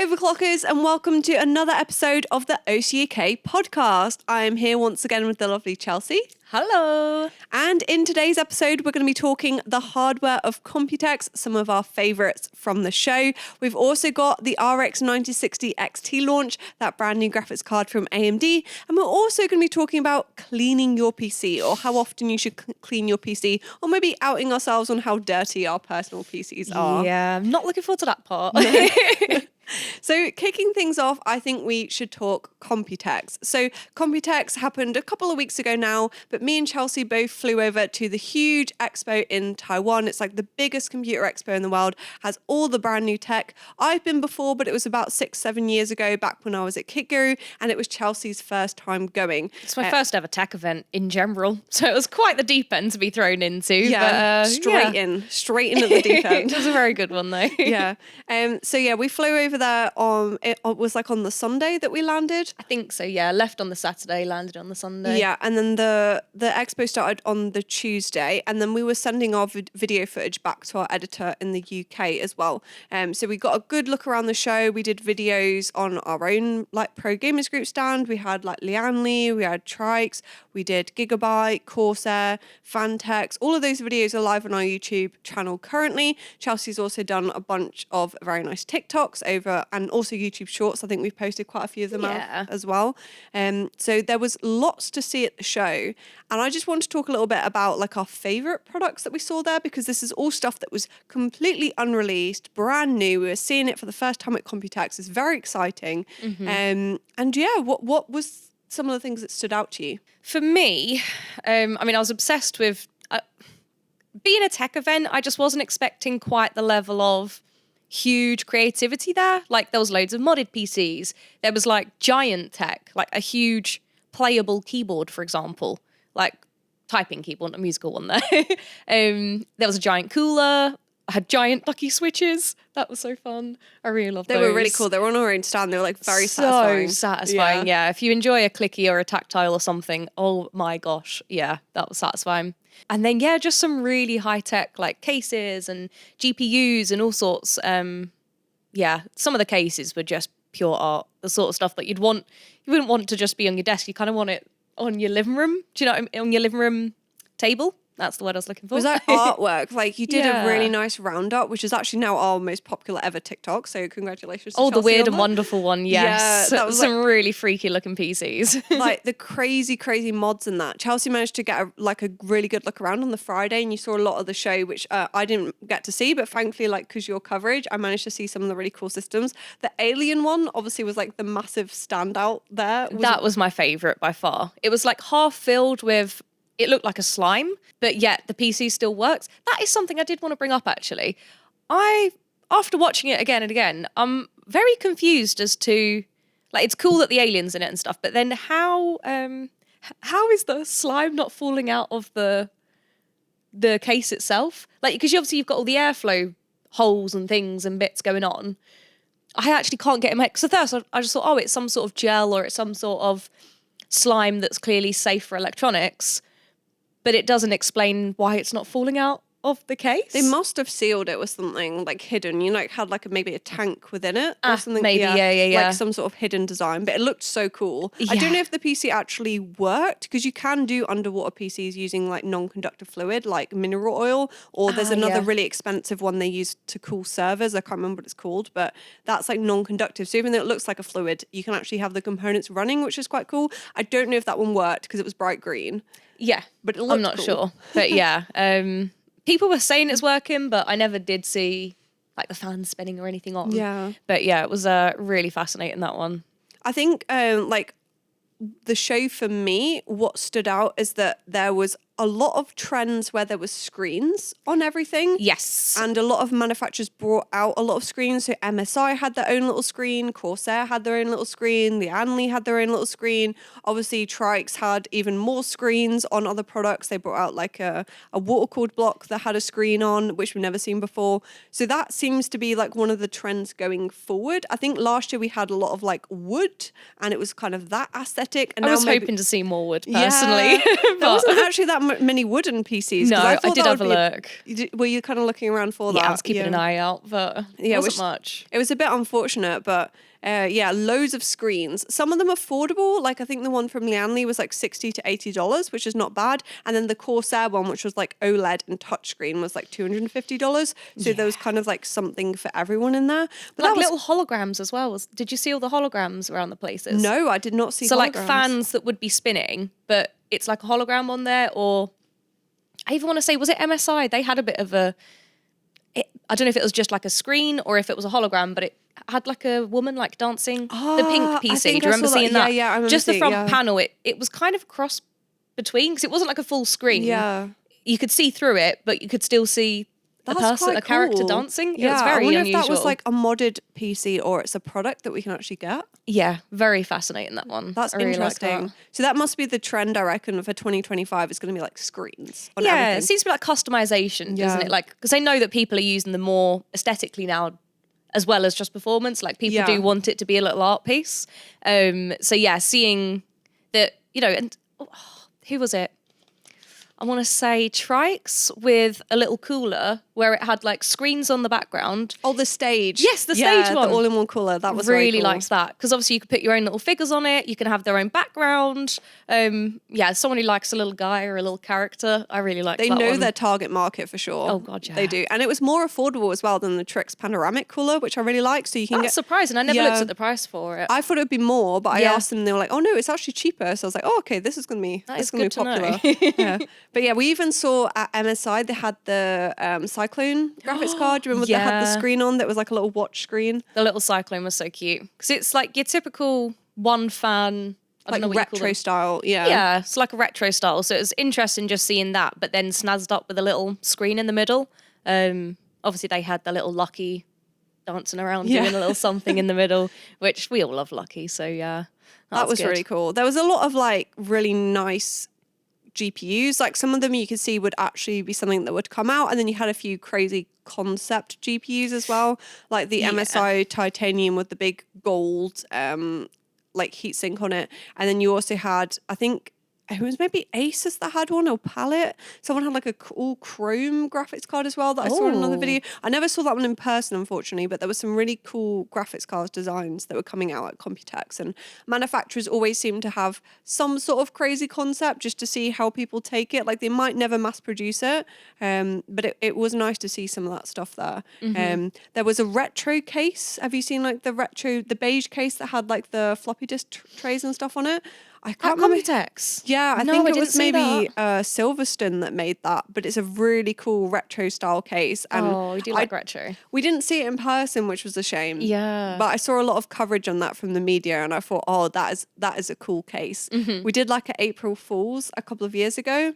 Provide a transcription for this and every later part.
Overclockers, and welcome to another episode of the OCUK podcast. I am here once again with the lovely Chelsea. Hello. And in today's episode, we're going to be talking the hardware of Computex, some of our favourites from the show. We've also got the RX 9060 XT launch, that brand new graphics card from AMD. And we're also going to be talking about cleaning your PC, or how often you should clean your PC, or maybe outing ourselves on how dirty our personal PCs are. Yeah, I'm not looking forward to that part. So kicking things off, I think we should talk Computex. So Computex happened a couple of weeks ago now, but me and Chelsea both flew over to the huge expo in Taiwan. It's like the biggest computer expo in the world, has all the brand new tech. I've been before, but it was about 6-7 years ago, back when I was at Kitguru, and it was Chelsea's first time going. It's my first ever tech event in general, so it was quite the deep end to be thrown into. Yeah, but, straight in at the deep end. It was a very good one though. Yeah. So yeah, we flew over there on, it was like on the Sunday that we landed. I think so, yeah. Left on the Saturday, landed on the Sunday. Yeah, and then the expo started on the Tuesday, and then we were sending our video footage back to our editor in the UK as well. So we got a good look around the show. We did videos on our own like Pro Gamers Group stand. We had like Lianli, we had Trikes, we did Gigabyte, Corsair, Fantex. All of those videos are live on our YouTube channel currently. Chelsea's also done a bunch of very nice TikToks over, and also YouTube Shorts. I think we've posted quite a few of them out as well. So there was lots to see at the show. And I just want to talk a little bit about like our favourite products that we saw there, because this is all stuff that was completely unreleased, brand new. We were seeing it for the first time at Computex. It's very exciting. And yeah, what was some of the things that stood out to you? For me, I was obsessed with being a tech event. I just wasn't expecting quite the level of huge creativity there. Like there was loads of modded PCs. There was like giant tech, like a huge playable keyboard, for example, like typing keyboard, a musical one there. There was a giant cooler. I had giant ducky switches. That was so fun. I really loved those. They were really cool. They were on our own stand. They were like very satisfying. Yeah. If you enjoy a clicky or a tactile or something, oh my gosh. Yeah, that was satisfying. And then, yeah, just some really high tech like cases and GPUs and all sorts. Some of the cases were just pure art. The sort of stuff that you wouldn't want to just be on your desk. You kind of want it on your living room. Do you know what I mean? On your living room table? That's the word I was looking for. Was that artwork? Like you did a really nice roundup, which is actually now our most popular ever TikTok. So congratulations to Chelsea the weird on and that. Wonderful one, yes. Yeah, that was some really freaky looking PCs. Like the crazy mods in that. Chelsea managed to get a really good look around on the Friday, and you saw a lot of the show, which I didn't get to see, but thankfully, like because your coverage, I managed to see some of the really cool systems. The Alien one obviously was like the massive standout there. That was my favourite by far. It was like half filled with, it looked like a slime, but yet the PC still works. That is something I did want to bring up, actually. After watching it again and again, I'm very confused as to, like, it's cool that the alien's in it and stuff, but then how is the slime not falling out of the case itself? Like, because you've got all the airflow holes and things and bits going on. I actually can't get in my head. Because at first I just thought, it's some sort of gel or it's some sort of slime that's clearly safe for electronics. But it doesn't explain why it's not falling out of the case. They must have sealed it with something like hidden. You know, it had like maybe a tank within it or something. Maybe, yeah. Like some sort of hidden design. But it looked so cool. Yeah. I don't know if the PC actually worked, because you can do underwater PCs using like non-conductive fluid, like mineral oil, or there's another really expensive one they use to cool servers. I can't remember what it's called, but that's like non-conductive. So even though it looks like a fluid, you can actually have the components running, which is quite cool. I don't know if that one worked because it was bright green. Yeah, but I'm not sure. But yeah, people were saying it's working, but I never did see like the fans spinning or anything on. Yeah. But yeah, it was really fascinating, that one. I think like the show for me, what stood out is that there was a lot of trends where there was screens on everything. Yes. And a lot of manufacturers brought out a lot of screens. So MSI had their own little screen, Corsair had their own little screen, Lianli had their own little screen. Obviously, Trikes had even more screens on other products. They brought out like a water cooled block that had a screen on, which we've never seen before. So that seems to be like one of the trends going forward. I think last year we had a lot of like wood, and it was kind of that aesthetic. And I was hoping to see more wood, personally. Yeah, there wasn't actually that many wooden PCs. No, 'Cause I thought did that have a would be look. Were you kind of looking around for that? Yeah, I was keeping an eye out, but Yeah, it wasn't much. It was a bit unfortunate, but yeah, loads of screens. Some of them affordable. Like I think the one from Lianli was like $60 to $80, which is not bad. And then the Corsair one, which was like OLED and touchscreen, was like $250. So there was kind of like something for everyone in there. But Like that was, little holograms as well. Did you see all the holograms around the places? no, I did not see. So like holograms. fans that would be spinning, but it's like a hologram on there. Or I even want to say, was it MSI? They had a bit of I don't know if it was just like a screen or if it was a hologram, but it had like a woman like dancing. The pink I PC. think Do you I remember saw that. seeing that? Yeah, I remember just the seeing- front yeah. panel. It was kind of a cross between because it wasn't like a full screen. Yeah. You could see through it, but you could still see That's quite a character cool. dancing. Yeah, It was very I wonder unusual. if that was like a modded PC or it's a product that we can actually get. Yeah, very fascinating, that one. That's I really like interesting. that. So that must be the trend, I reckon, for 2025. It's going to be like screens on Yeah, everything. it seems to be like customization, doesn't Yeah. it? Like, because they know that people are using them more aesthetically now, as well as just performance. Like, people Yeah. do want it to be a little art piece. So yeah, seeing that, and who was it? I want to say Trikes with a little cooler where it had like screens on the background. Oh, the stage. Yes, the stage one. The all-in-one cooler. That was really very cool. liked that because obviously you could put your own little figures on it. You can have their own background. Yeah, someone who likes a little guy or a little character, I really like. They that know one. their target market for sure. Oh, God, yeah. They do. And it was more affordable as well than the Trix panoramic cooler, which I really like. So you can That's get... surprising. I never Yeah. looked at the price for it. I thought it would be more, but I Yeah. asked them and they were like, oh no, it's actually cheaper. So I was like, oh, okay, this is going to be, That this is is going to be good to popular. Yeah. But yeah, we even saw at MSI, they had the Cyclone graphics card. Do you remember they had the Yeah. screen on that was like a little watch screen? The little Cyclone was so cute because it's like your typical one fan. I don't know Like what you call retro them. style. Yeah. Yeah, it's like a retro style. So it was interesting just seeing that, but then snazzed up with a little screen in the middle. Obviously, they had the little Lucky dancing around Yeah. doing a little something in the middle, which we all love Lucky. So yeah, That was good. really cool. There was a lot of like really nice GPUs. Like some of them you could see would actually be something that would come out. And then you had a few crazy concept GPUs as well. Like the MSI titanium with the big gold like heatsink on it. And then you also had, I think it was maybe Asus that had one or Palette. Someone had like a all chrome graphics card as well that I saw in another Oh. video. I never saw that one in person, unfortunately, but there were some really cool graphics card designs that were coming out at Computex. And manufacturers always seem to have some sort of crazy concept just to see how people take it. Like they might never mass produce it, but it was nice to see some of that stuff there. There was a retro case. Have you seen like the beige case that had like the floppy disk trays and stuff on it? I At can't remember. Computex. Yeah, I No, think I it didn't was see maybe Silverstone that made that, but it's a really cool retro style case. And Oh, we do like retro. we didn't see it in person, which was a shame. Yeah. But I saw a lot of coverage on that from the media, and I thought, oh, that is a cool case. We did like an April Fool's a couple of years ago,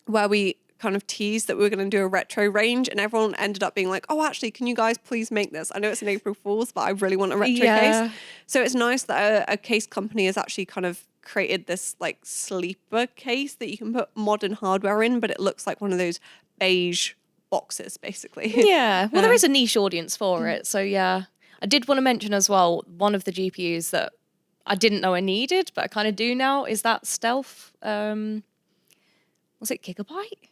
where we kind of teased that we were going to do a retro range, and everyone ended up being like, oh, actually, can you guys please make this? I know it's an April Fool's, but I really want a retro Yeah. case. So it's nice that a case company has actually kind of created this like sleeper case that you can put modern hardware in, but it looks like one of those beige boxes, basically. Yeah, well, there is a niche audience for it. So yeah, I did want to mention as well, one of the GPUs that I didn't know I needed, but I kind of do now, is that Stealth, was it Gigabyte?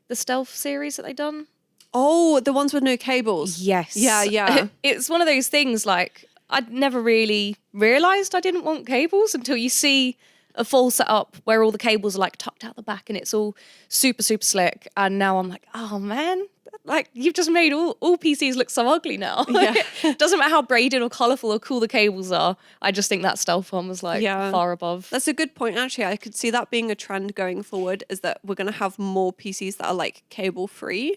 The Stealth series that they done? Oh, the ones with no cables. Yes. Yeah. It's one of those things like I'd never really realised I didn't want cables until you see a full setup where all the cables are like tucked out the back and it's all super, super slick. And now I'm like, oh man, like you've just made all PCs look so ugly now. Yeah. Doesn't matter how braided or colourful or cool the cables are. I just think that Stealth one was like far above. That's a good point, actually. I could see that being a trend going forward, is that we're going to have more PCs that are like cable free.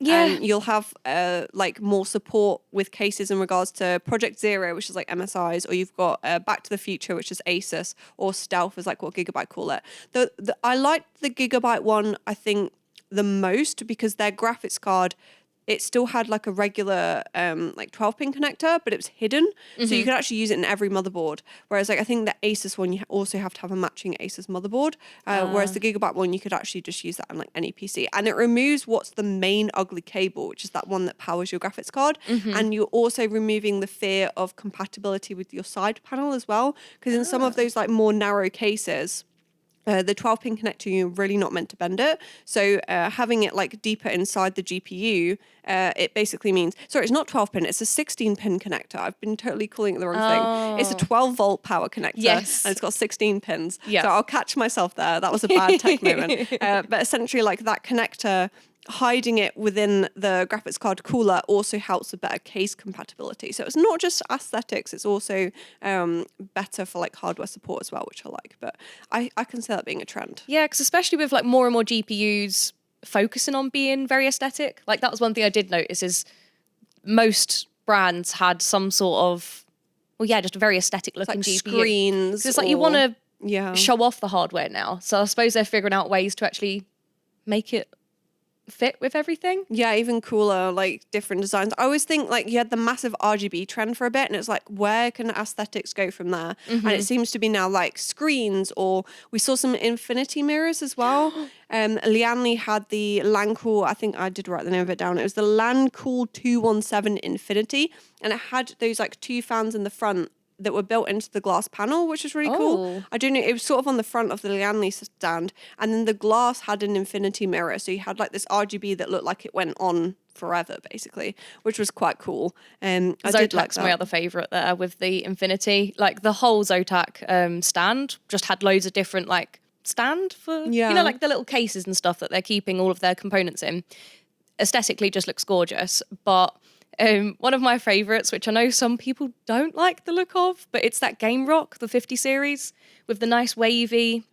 Yeah. And you'll have like more support with cases in regards to Project Zero, which is like MSI's, or you've got Back to the Future, which is Asus, or Stealth is like what Gigabyte call it. I liked the Gigabyte one, I think, the most because their graphics card, it still had like a regular like 12-pin connector, but it was hidden. So you could actually use it in every motherboard. Whereas like I think the Asus one, you also have to have a matching Asus motherboard. Whereas the Gigabyte one, you could actually just use that on like any PC. And it removes what's the main ugly cable, which is that one that powers your graphics card. And you're also removing the fear of compatibility with your side panel as well. Because in some of those like more narrow cases, The 12-pin connector, you're really not meant to bend it. So having it like deeper inside the GPU, it basically means, sorry, it's not 12-pin, it's a 16-pin connector. I've been totally calling it the wrong thing. It's a 12-volt power connector, Yes. and it's got 16 pins. Yeah. So I'll catch myself there. That was a bad tech moment. But essentially, like that connector, hiding it within the graphics card cooler also helps with better case compatibility. So it's not just aesthetics, it's also better for like hardware support as well, which I like. But I can see that being a trend. Yeah, because especially with like more and more GPUs focusing on being very aesthetic, like that was one thing I did notice is most brands had some sort of, well, yeah, just a very aesthetic looking Like GPU. screens. It's like you want to yeah. show off the hardware now. So I suppose they're figuring out ways to actually make it fit with everything. Yeah, even cooler, like different designs. I always think like you had the massive RGB trend for a bit, and it's like, where can aesthetics go from there? And it seems to be now like screens, or we saw some infinity mirrors as well. Lianli had the Lancool, I think I did write the name of it down. It was the Lancool 217 Infinity, and it had those like two fans in the front that were built into the glass panel, which is really cool. I don't know, it was sort of on the front of the Lianli stand, and then the glass had an infinity mirror, so you had like this RGB that looked like it went on forever, basically, which was quite cool. I did like Zotac's that. my other favourite there with the Infinity. Like the whole Zotac stand just had loads of different like stand for, you know, like the little cases and stuff that they're keeping all of their components in. Aesthetically just looks gorgeous, but one of my favourites, which I know some people don't like the look of, but it's that Game Rock, the 50 series, with the nice wavy.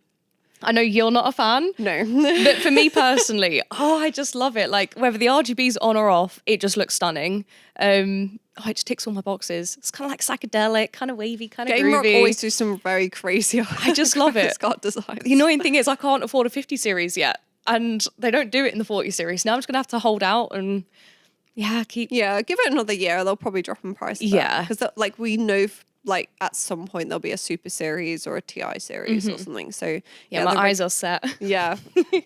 I know you're not a fan. No. But for me personally, I just love it. Like whether the RGB's on or off, it just looks stunning. It just ticks all my boxes. It's kind of like psychedelic, kind of wavy, kind of groovy. Game Rock always do some very crazy I just love it. Scott designs. The annoying thing is I can't afford a 50 series yet, and they don't do it in the 40 series. Now I'm just going to have to hold out and give it another year. They'll probably drop in price. Yeah. Because like we know like at some point there'll be a Super Series or a TI Series or something. So my eyes are set. Yeah,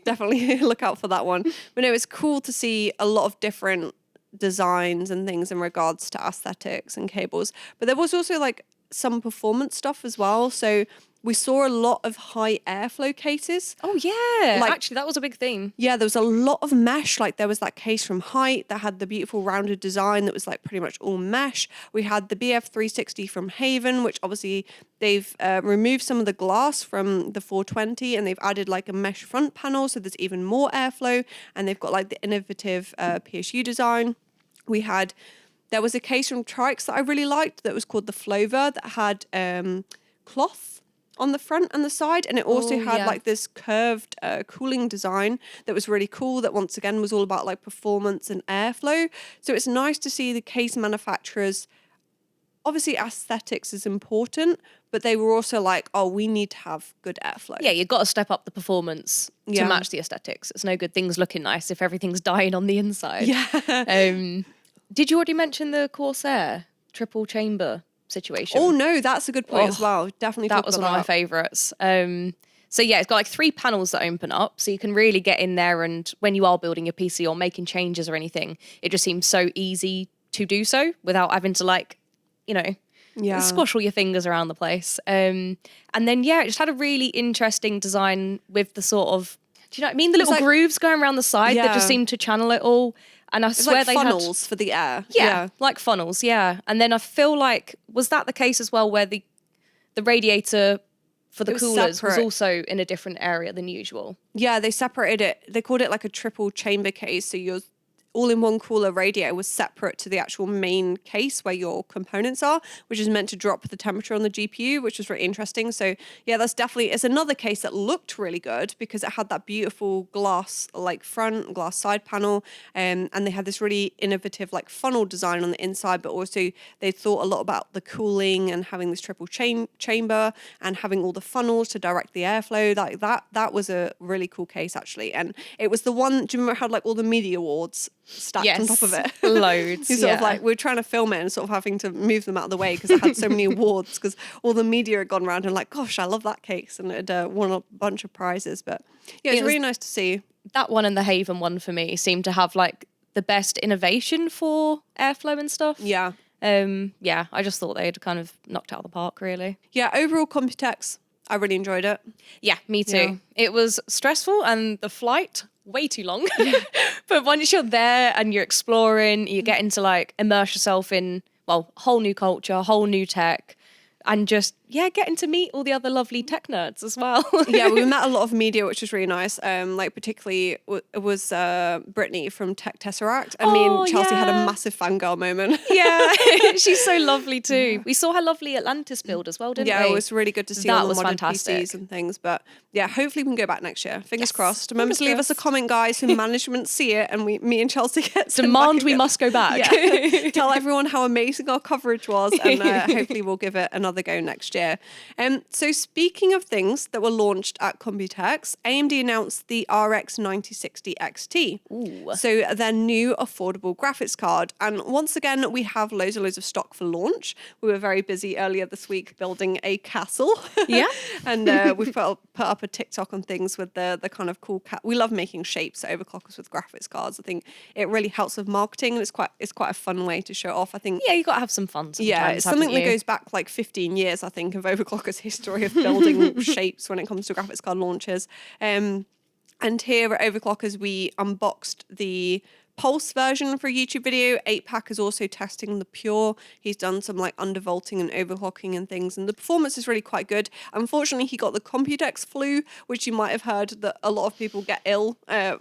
definitely look out for that one. But no, it's cool to see a lot of different designs and things in regards to aesthetics and cables. But there was also like some performance stuff as well. So we saw a lot of high airflow cases. Oh yeah, Like, actually that was a big theme. Yeah, there was a lot of mesh. Like there was that case from Height that had the beautiful rounded design that was like pretty much all mesh. We had the BF360 from Haven, which obviously they've removed some of the glass from the 420 and they've added like a mesh front panel, so there's even more airflow. And they've got like the innovative PSU design. There was a case from Trix that I really liked that was called the Flover that had cloth on the front and the side, and it also had like this curved cooling design that was really cool, that once again was all about like performance and airflow. So it's nice to see the case manufacturers, obviously aesthetics is important, but they were also like, oh, we need to have good airflow. Yeah, you've got to step up the performance to match the aesthetics. It's no good things looking nice if everything's dying on the inside. Yeah. Did you already mention the Corsair triple chamber situation? Oh no, that's a good point as well. Definitely that was one of my favourites. So yeah, it's got like 3 panels that open up, so you can really get in there, and when you are building your PC or making changes or anything, it just seems so easy to do so without having to like, squash all your fingers around the place. And then it just had a really interesting design with the sort of, do you know what I mean? The little grooves going around the side that just seemed to channel it all. And I swear like they funnels for the air. Yeah, like funnels, yeah. And then I feel like, was that the case as well where the radiator for the coolers was also in a different area than usual? Yeah, they separated it. They called it like a triple chamber case. So your all-in-one cooler radiator was separate to the actual main case where your components are, which is meant to drop the temperature on the GPU, which was really interesting. So yeah, it's another case that looked really good because it had that beautiful glass like front, glass side panel, and they had this really innovative like funnel design on the inside, but also they thought a lot about the cooling and having this triple chamber and having all the funnels to direct the airflow. Like that was a really cool case actually. And it was the one, do you remember it had like all the media awards stacked on top of it? Loads. Sort of like we were trying to film it and sort of having to move them out of the way because it had so many awards because all the media had gone around and like, gosh, I love that case, and it won a bunch of prizes. But yeah, it's really nice to see. That one and the Haven one for me seemed to have like the best innovation for airflow and stuff. Yeah. I just thought they'd kind of knocked out of the park really. Yeah, overall Computex, I really enjoyed it. Yeah, me too. Yeah. It was stressful and the flight way too long. But once you're there and you're exploring, you get into like immerse yourself in, well, whole new culture, whole new tech, and just, yeah, getting to meet all the other lovely tech nerds as well. Yeah, we met a lot of media, which was really nice. Like particularly it was Brittany from Tech Tesseract, and me Oh, and Chelsea had a yeah. massive fangirl moment. Yeah, she's so lovely too. We saw her lovely Atlantis build as well, didn't Yeah, we? it was really good to see That all the was modded fantastic. PCs and things. But yeah, hopefully we can go back next year. Fingers Yes, crossed. Remember fingers to leave us a crossed. comment, guys, so management see it, and me and Chelsea get sent Demand back we again. must go back. Yeah. Tell everyone how amazing our coverage was, and hopefully we'll give it another go next year. So speaking of things that were launched at Computex, AMD announced the RX 9060 XT. Ooh. So their new affordable graphics card. And once again, we have loads and loads of stock for launch. We were very busy earlier this week building a castle. Yeah. And we put up a TikTok on things with the kind of cool we love making shapes at Overclockers with graphics cards. I think it really helps with marketing, and it's quite a fun way to show it off. I think Yeah, you got to have some fun sometimes, yeah, it's something haven't that you? goes back like 15 years, I think, of Overclocker's history of building shapes when it comes to graphics card launches. And here at Overclockers, we unboxed the Pulse version for a YouTube video. 8pack is also testing the Pure. He's done some like undervolting and overclocking and things, and the performance is really quite good. Unfortunately, he got the Computex flu, which you might have heard that a lot of people get ill.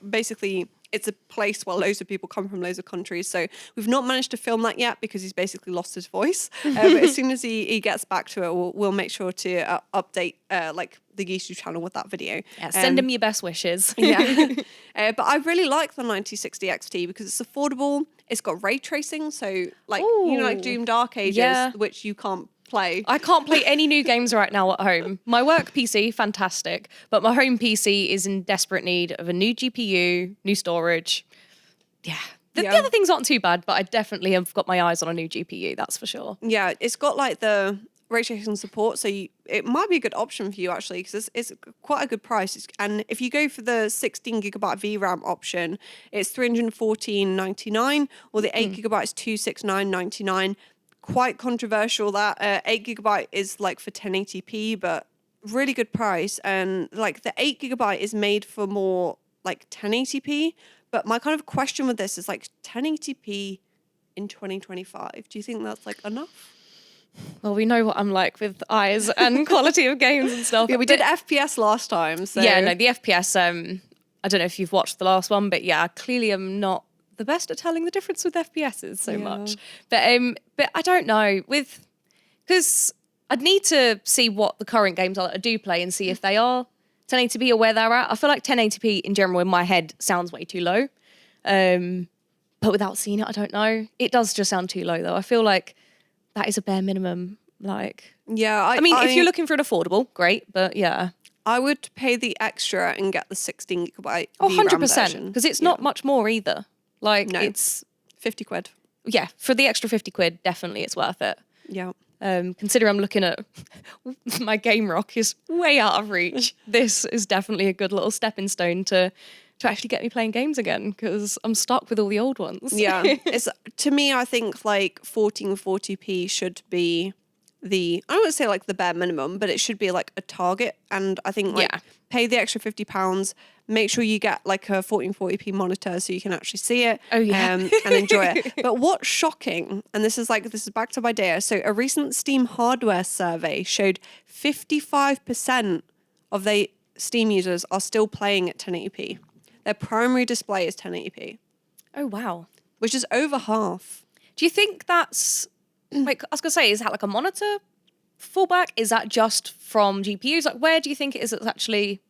Basically, it's a place where loads of people come from loads of countries. So we've not managed to film that yet because he's basically lost his voice. But as soon as he gets back to it, we'll make sure to update like the YouTube channel with that video. Yeah, send him your best wishes. Yeah. But I really like the 9060 XT because it's affordable. It's got ray tracing. So like, like Ooh. Doom Dark Ages, Yeah. which you can't play. I can't play any new games right now at home. My work PC, fantastic, but my home PC is in desperate need of a new GPU, new storage. Yeah. The other things aren't too bad, but I definitely have got my eyes on a new GPU, that's for sure. Yeah, it's got like the ray tracing support, so it might be a good option for you actually because it's quite a good price. And if you go for the 16 gigabyte VRAM option, it's $314.99, or the 8 gigabytes $269.99. Quite controversial that 8 gigabyte is like for 1080p, but really good price. And like the 8 gigabyte is made for more like 1080p. But my kind of question with this is like 1080p in 2025. Do you think that's like enough? Well, we know what I'm like with eyes and quality of games and stuff. Yeah, we did FPS last time. So Yeah, no, the FPS, I don't know if you've watched the last one, but yeah, clearly I'm not the best at telling the difference with FPSs so much. But I don't know, because I'd need to see what the current games are that I do play and see if they are 1080p or where they're at. I feel like 1080p in general in my head sounds way too low. But without seeing it, I don't know. It does just sound too low though. I feel like that is a bare minimum. Like, yeah, I mean, if you're looking for an affordable, great, but yeah. I would pay the extra and get the 16 gigabyte Oh, VRAM 100%, version. because it's not much more either. Like, No. it's, 50 quid. yeah, for the extra 50 quid, definitely it's worth it. Yeah. Consider I'm looking at my game rock is way out of reach. This is definitely a good little stepping stone to actually get me playing games again, because I'm stuck with all the old ones. Yeah. It's to me, I think like 1440p should be I wouldn't say like the bare minimum, but it should be like a target. And I think like pay the extra £50, make sure you get like a 1440p monitor so you can actually see it and enjoy it. But what's shocking, and this is back to my data. So a recent Steam hardware survey showed 55% of the Steam users are still playing at 1080p. Their primary display is 1080p. Oh, wow. Which is over half. Do you think that's, like, I was going to say, is that like a monitor fallback? Is that just from GPUs? Like, where do you think it is that's actually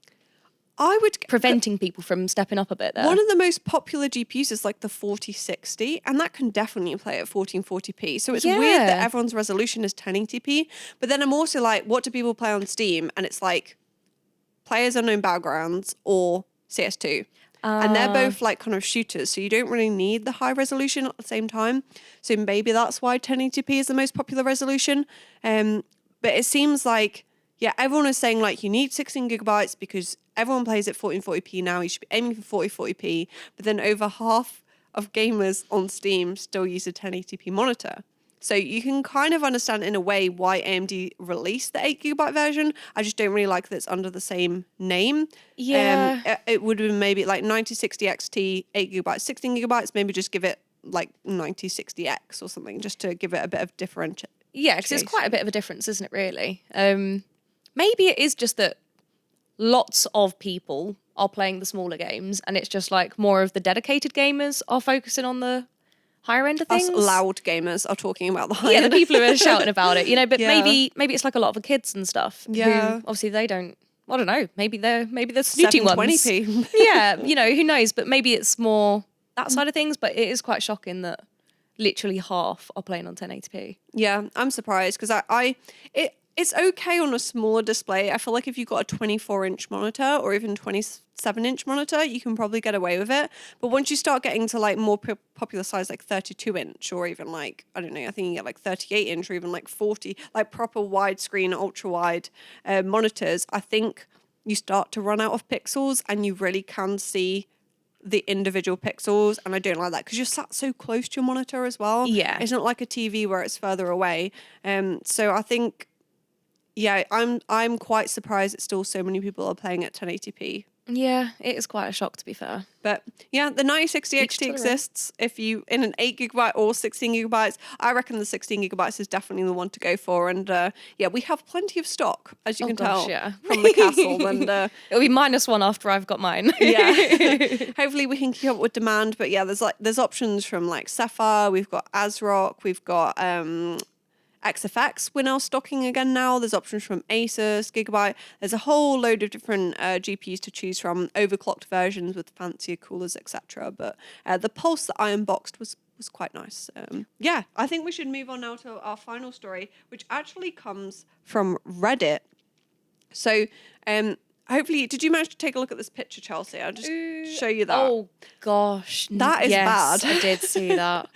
I would preventing people from stepping up a bit there? One of the most popular GPUs is like the 4060, and that can definitely play at 1440p. So it's weird that everyone's resolution is 1080p. But then I'm also like, what do people play on Steam? And it's like Players Unknown Battlegrounds or CS2. And they're both like kind of shooters, so you don't really need the high resolution at the same time. So maybe that's why 1080p is the most popular resolution. But it seems like, everyone is saying like you need 16 gigabytes because everyone plays at 1440p now. You should be aiming for 4040p. But then over half of gamers on Steam still use a 1080p monitor. So you can kind of understand in a way why AMD released the 8GB version. I just don't really like that it's under the same name. Yeah. It would have been maybe like 9060 XT, 8GB, 16GB. Maybe just give it like 9060X or something, just to give it a bit of differentiation. Yeah, because it's quite a bit of a difference, isn't it, really? Maybe it is just that lots of people are playing the smaller games, and it's just like more of the dedicated gamers are focusing on the higher end of things. Us loud gamers are talking about the higher Yeah, the people who are shouting about it, but Yeah. maybe it's like a lot of the kids and stuff. Yeah. Who, obviously they don't. I don't know. Maybe they're snooty ones. 720p. Yeah, who knows? But maybe it's more that side of things. But it is quite shocking that literally half are playing on 1080p. Yeah, I'm surprised because it's okay on a smaller display. I feel like if you've got a 24-inch monitor or even 27-inch monitor, you can probably get away with it. But once you start getting to like more popular size, like 32-inch or even like, I don't know, I think you get like 38-inch or even like 40, like proper widescreen, ultra-wide monitors, I think you start to run out of pixels and you really can see the individual pixels, and I don't like that because you're sat so close to your monitor as well. Yeah. It's not like a TV where it's further away. So I think, yeah, I'm quite surprised that still so many people are playing at 1080p. Yeah, it is quite a shock, to be fair. But yeah, the 9060 XT exists. If you in an 8GB or 16GB, I reckon the 16GB is definitely the one to go for. And yeah, we have plenty of stock, as you can tell from the castle. And it'll be -1 after I've got mine. Yeah, hopefully we can keep up with demand. But yeah, there's options from like Sapphire. We've got ASRock. We've got XFX we're now stocking again now. There's options from Asus, Gigabyte. There's a whole load of different GPUs to choose from, overclocked versions with fancier coolers, etc. But the Pulse that I unboxed was quite nice. Yeah, I think we should move on now to our final story, which actually comes from Reddit. So hopefully, did you manage to take a look at this picture, Chelsea? I'll just show you that. Oh, gosh. That is bad. I did see that.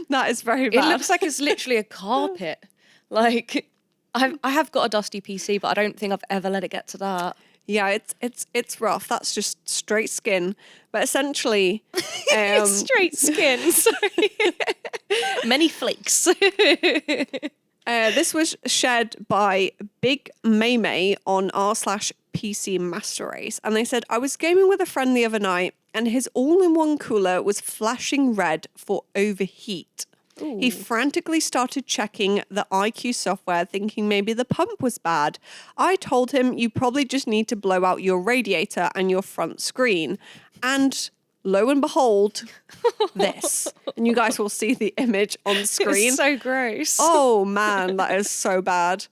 That is very bad. It looks like it's literally a carpet. Like, I have got a dusty PC, but I don't think I've ever let it get to that. Yeah, it's rough. That's just straight skin. But essentially... it's straight skin, sorry. Many flakes. This was shared by Big Maymay on r/PC Master Race. And they said, I was gaming with a friend the other night and his all-in-one cooler was flashing red for overheat. Ooh. He frantically started checking the IQ software, thinking maybe the pump was bad. I told him you probably just need to blow out your radiator and your front screen. And lo and behold, this. And you guys will see the image on screen. It's so gross. Oh man, that is so bad.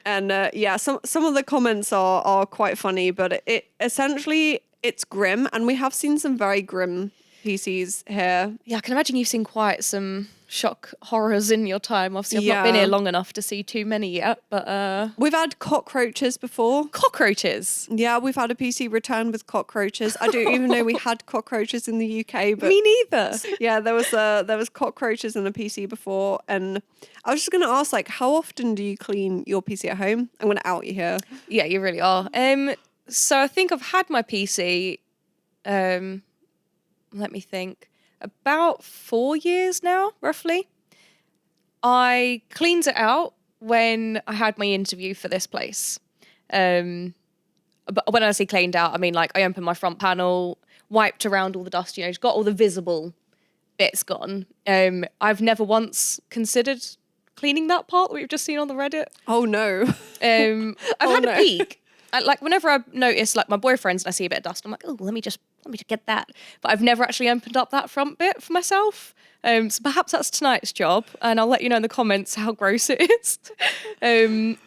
And yeah, some of the comments are quite funny, but it essentially it's grim, and we have seen some very grim PCs here. Yeah, I can imagine you've seen quite some shock horrors in your time. Obviously, I've not been here long enough to see too many yet, but... We've had cockroaches before. Cockroaches? Yeah, we've had a PC return with cockroaches. I don't even know we had cockroaches in the UK, but... Me neither. Yeah, there was cockroaches in the PC before, and I was just going to ask, like, how often do you clean your PC at home? I'm going to out you here. Yeah, you really are. So I think I've had my PC, let me think, about 4 years now, roughly. I cleaned it out when I had my interview for this place. But when I say cleaned out, I mean, like, I opened my front panel, wiped around all the dust, just got all the visible bits gone. I've never once considered cleaning that part that we've just seen on the Reddit. Oh, no. I've had a peek. Like, whenever I notice, like, my boyfriends and I see a bit of dust, I'm like, oh, let me just get that. But I've never actually opened up that front bit for myself. So perhaps that's tonight's job, and I'll let you know in the comments how gross it is.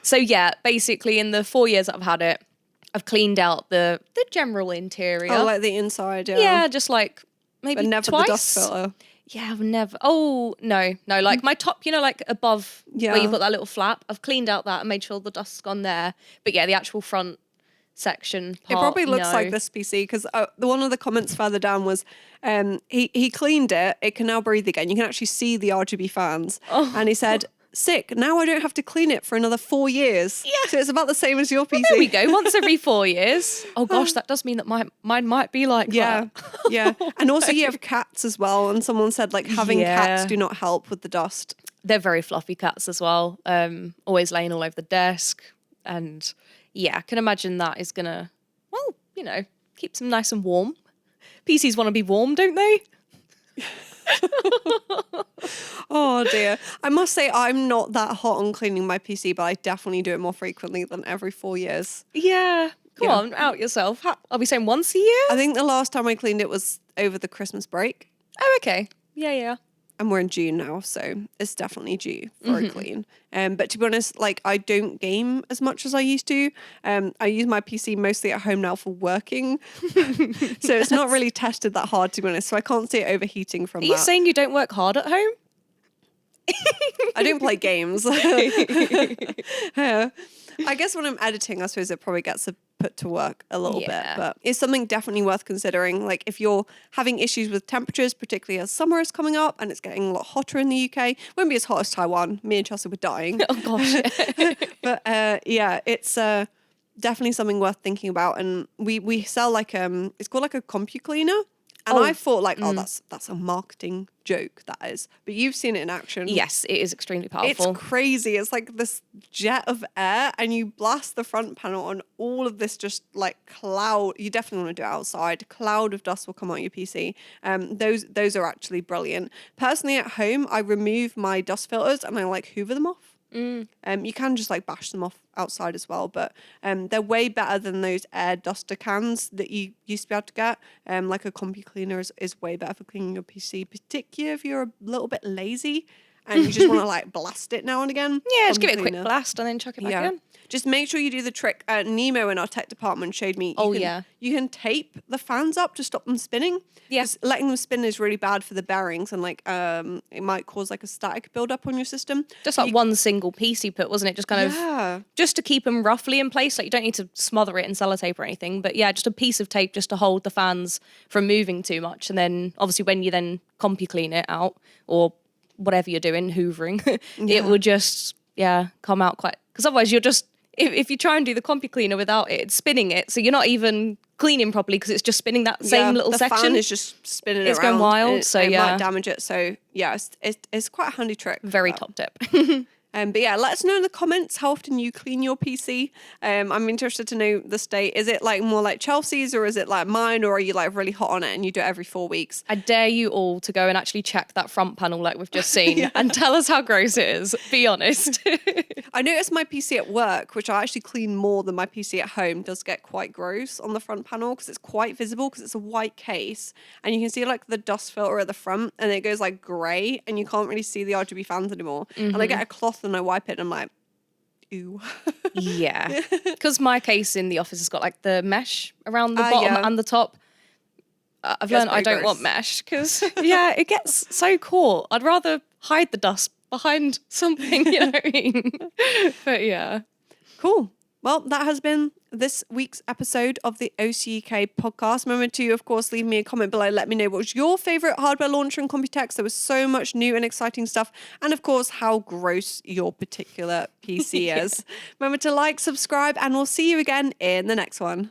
So yeah, basically in the 4 years that I've had it, I've cleaned out the general interior. Oh, like the inside, yeah. Yeah, just like maybe but never twice. The dust filter. Yeah, I've never. Oh, no. Like my top, like above where you've got that little flap, I've cleaned out that and made sure the dust's gone there. But yeah, the actual front section part, it probably looks like this PC because one of the comments further down was he cleaned it can now breathe again. You can actually see the RGB fans. And he said, sick, now I don't have to clean it for another 4 years. Yeah. So it's about the same as your PC. Well, there we go, once every 4 years. Oh gosh, that does mean that mine might be like that. Yeah. And also you have cats as well, and someone said like having cats do not help with the dust. They're very fluffy cats as well. Always laying all over the desk. And yeah, I can imagine that is going to, well, you know, keep them nice and warm. PCs want to be warm, don't they? Oh dear. I must say I'm not that hot on cleaning my PC, but I definitely do it more frequently than every 4 years. Yeah. Come Yeah. on, out yourself. Are we saying once a year? I think the last time I cleaned it was over the Christmas break. Oh, okay. Yeah. And we're in June now, so it's definitely due for a clean. But to be honest, like I don't game as much as I used to. I use my PC mostly at home now for working. So it's not really tested that hard, to be honest. So I can't see it overheating from Are you that. saying you don't work hard at home? I don't play games. I guess when I'm editing, I suppose it probably gets put to work a little bit, but it's something definitely worth considering. Like if you're having issues with temperatures, particularly as summer is coming up and it's getting a lot hotter in the UK, won't be as hot as Taiwan. Me and Chelsea were dying. Oh gosh. But yeah, it's definitely something worth thinking about. And we sell like it's called like a Compu cleaner. And I thought like, oh, that's a marketing joke, that is. But you've seen it in action. Yes, it is extremely powerful. It's crazy. It's like this jet of air and you blast the front panel and all of this just like cloud. You definitely want to do it outside. Cloud of dust will come out your PC. Those are actually brilliant. Personally at home, I remove my dust filters and I like hoover them off. You can just like bash them off outside as well, but they're way better than those air duster cans that you used to be able to get. Like a Compu cleaner is way better for cleaning your PC, particularly if you're a little bit lazy and you just want to like blast it now and again. Yeah, just Compu give it a quick cleaner. blast and then chuck it back in. Just make sure you do the trick. Nemo in our tech department showed me. You can tape the fans up to stop them spinning. Yes. Letting them spin is really bad for the bearings and like it might cause like a static buildup on your system. Just like one single piece you put, wasn't it? Just kind of just to keep them roughly in place. Like you don't need to smother it in sellotape or anything, but yeah, just a piece of tape just to hold the fans from moving too much. And then obviously when you then Compu clean it out or whatever you're doing, hoovering, it will just come out quite. Because otherwise you're just if you try and do the Compu cleaner without it, it's spinning it, so you're not even cleaning properly because it's just spinning that same little section. The fan is just spinning it's around. Going wild, so it might damage it. So yeah, it's quite a handy trick. Very top tip. But yeah, let us know in the comments how often you clean your PC. I'm interested to know the state. Is it like more like Chelsea's or is it like mine, or are you like really hot on it and you do it every 4 weeks? I dare you all to go and actually check that front panel like we've just seen and tell us how gross it is. Be honest. I noticed my PC at work, which I actually clean more than my PC at home, does get quite gross on the front panel because it's quite visible because it's a white case and you can see like the dust filter at the front and it goes like grey and you can't really see the RGB fans anymore. And I get a cloth and I wipe it and I'm like, ew. Yeah. Because my case in the office has got like the mesh around the bottom and the top. I've learned I don't want mesh because, it gets so caught. I'd rather hide the dust behind something, you know what I mean? But yeah. Cool. Well, that has been this week's episode of the OCUK podcast. Remember to, of course, leave me a comment below. Let me know what was your favourite hardware launcher in Computex. There was so much new and exciting stuff. And, of course, how gross your particular PC is. Remember to like, subscribe, and we'll see you again in the next one.